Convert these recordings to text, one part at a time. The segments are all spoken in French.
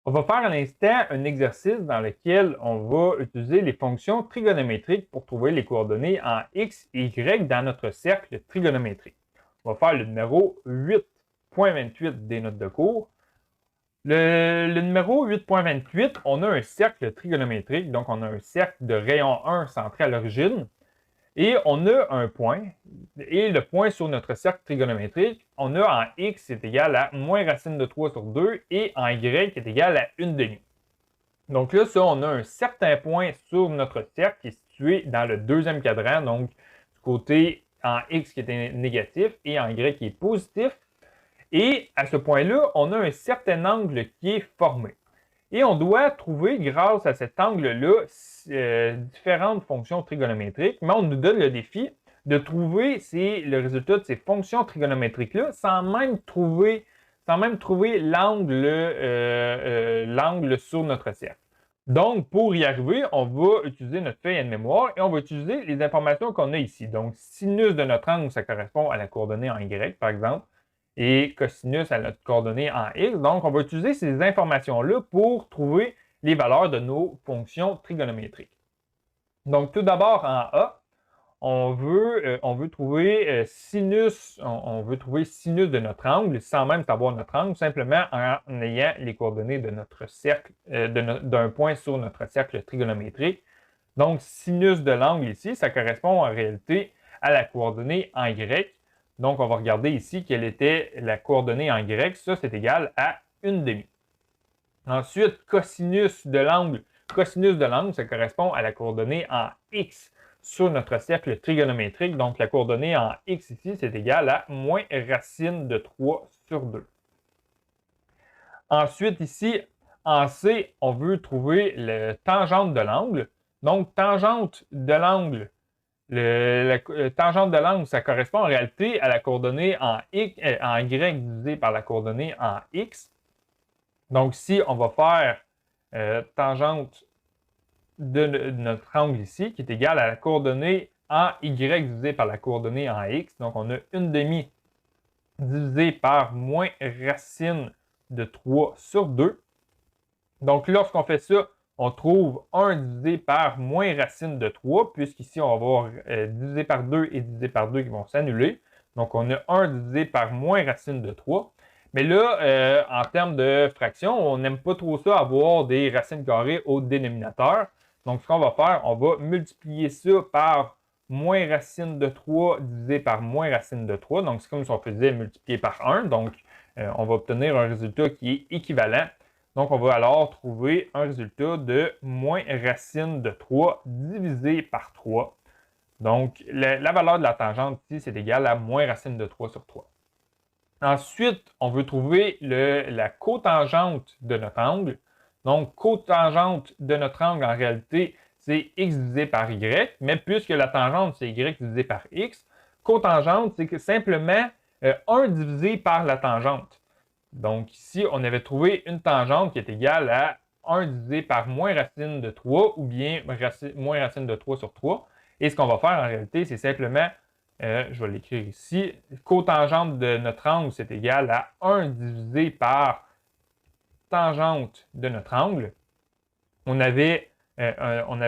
On va faire à l'instant un exercice dans lequel on va utiliser les fonctions trigonométriques pour trouver les coordonnées en x et y dans notre cercle trigonométrique. On va faire le numéro 8.28 des notes de cours. Le numéro 8.28, on a un cercle trigonométrique, donc on a un cercle de rayon 1 centré à l'origine. Et on a un point, et le point sur notre cercle trigonométrique, on a en x est égal à moins racine de 3 sur 2 et en y est égal à 1/2. Donc là, ça, on a un certain point sur notre cercle qui est situé dans le deuxième quadrant, donc du côté en x qui est négatif et en y qui est positif. Et à ce point-là, on a un certain angle qui est formé. Et on doit trouver, grâce à cet angle-là, différentes fonctions trigonométriques, mais on nous donne le défi de trouver le résultat de ces fonctions trigonométriques-là sans même trouver l'angle sur notre cercle. Donc, pour y arriver, on va utiliser notre feuille de mémoire et on va utiliser les informations qu'on a ici. Donc, sinus de notre angle, ça correspond à la coordonnée en y, par exemple, et cosinus à notre coordonnée en x. Donc, on va utiliser ces informations-là pour trouver les valeurs de nos fonctions trigonométriques. Donc, tout d'abord, en A, on veut trouver sinus de notre angle sans même savoir notre angle, simplement en ayant les coordonnées de notre cercle, d'un point sur notre cercle trigonométrique. Donc, sinus de l'angle ici, ça correspond en réalité à la coordonnée en y. Donc, on va regarder ici quelle était la coordonnée en y. Ça, c'est égal à 1/2. Ensuite, cosinus de l'angle. Cosinus de l'angle, ça correspond à la coordonnée en x sur notre cercle trigonométrique. Donc, la coordonnée en x ici, c'est égal à moins racine de 3 sur 2. Ensuite, ici, en C, on veut trouver le tangente de l'angle. Donc, tangente de l'angle, tangente de l'angle, ça correspond en réalité à la coordonnée en y divisé par la coordonnée en x. Donc, si on va faire tangente de notre angle ici, qui est égal à la coordonnée en y divisé par la coordonnée en x. Donc, on a 1/2 divisé par moins racine de 3 sur 2. Donc, lorsqu'on fait ça, on trouve 1 divisé par moins racine de 3, puisqu'ici, on va avoir divisé par 2 et divisé par 2 qui vont s'annuler. Donc, on a 1 divisé par moins racine de 3. Mais là, en termes de fraction, on n'aime pas trop ça, avoir des racines carrées au dénominateur. Donc, ce qu'on va faire, on va multiplier ça par moins racine de 3 divisé par moins racine de 3. Donc, c'est comme si on faisait multiplier par 1. Donc, on va obtenir un résultat qui est équivalent. Donc, on va alors trouver un résultat de moins racine de 3 divisé par 3. Donc, la valeur de la tangente ici, c'est égal à moins racine de 3 sur 3. Ensuite, on veut trouver la cotangente de notre angle. Donc, cotangente de notre angle, en réalité, c'est x divisé par y, mais puisque la tangente, c'est y divisé par x, cotangente, c'est que simplement 1 divisé par la tangente. Donc, ici, on avait trouvé une tangente qui est égale à 1 divisé par moins racine de 3 ou bien moins racine de 3 sur 3. Et ce qu'on va faire en réalité, c'est simplement, je vais l'écrire ici, cotangente de notre angle, c'est égal à 1 divisé par tangente de notre angle. On avait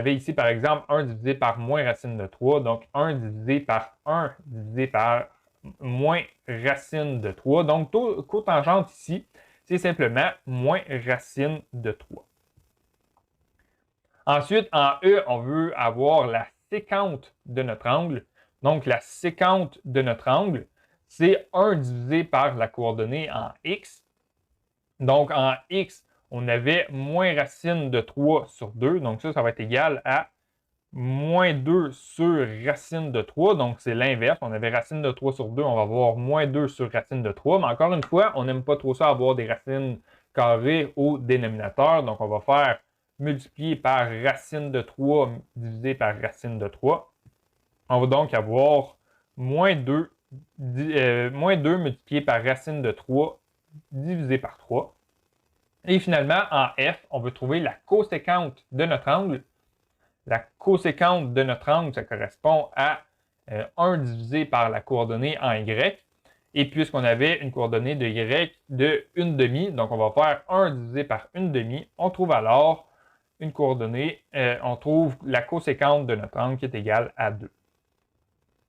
ici, par exemple, 1 divisé par moins racine de 3, donc 1 divisé par 1 divisé par moins racine de 3. Donc, cotangente ici, c'est simplement moins racine de 3. Ensuite, en E, on veut avoir la sécante de notre angle. Donc, la sécante de notre angle, c'est 1 divisé par la coordonnée en x. Donc, en x, on avait moins racine de 3 sur 2. Donc, ça va être égal à moins 2 sur racine de 3. Donc, c'est l'inverse. On avait racine de 3 sur 2. On va avoir moins 2 sur racine de 3. Mais encore une fois, on n'aime pas trop ça avoir des racines carrées au dénominateur. Donc, on va faire multiplier par racine de 3 divisé par racine de 3. On va donc avoir moins 2 multiplié par racine de 3 divisé par 3. Et finalement, en F, on veut trouver la coséquente de notre angle. La coséquente de notre angle, ça correspond à 1 divisé par la coordonnée en y. Et puisqu'on avait une coordonnée de y de 1/2, donc on va faire 1 divisé par 1/2, on trouve alors une coordonnée, on trouve la coséquente de notre angle qui est égale à 2.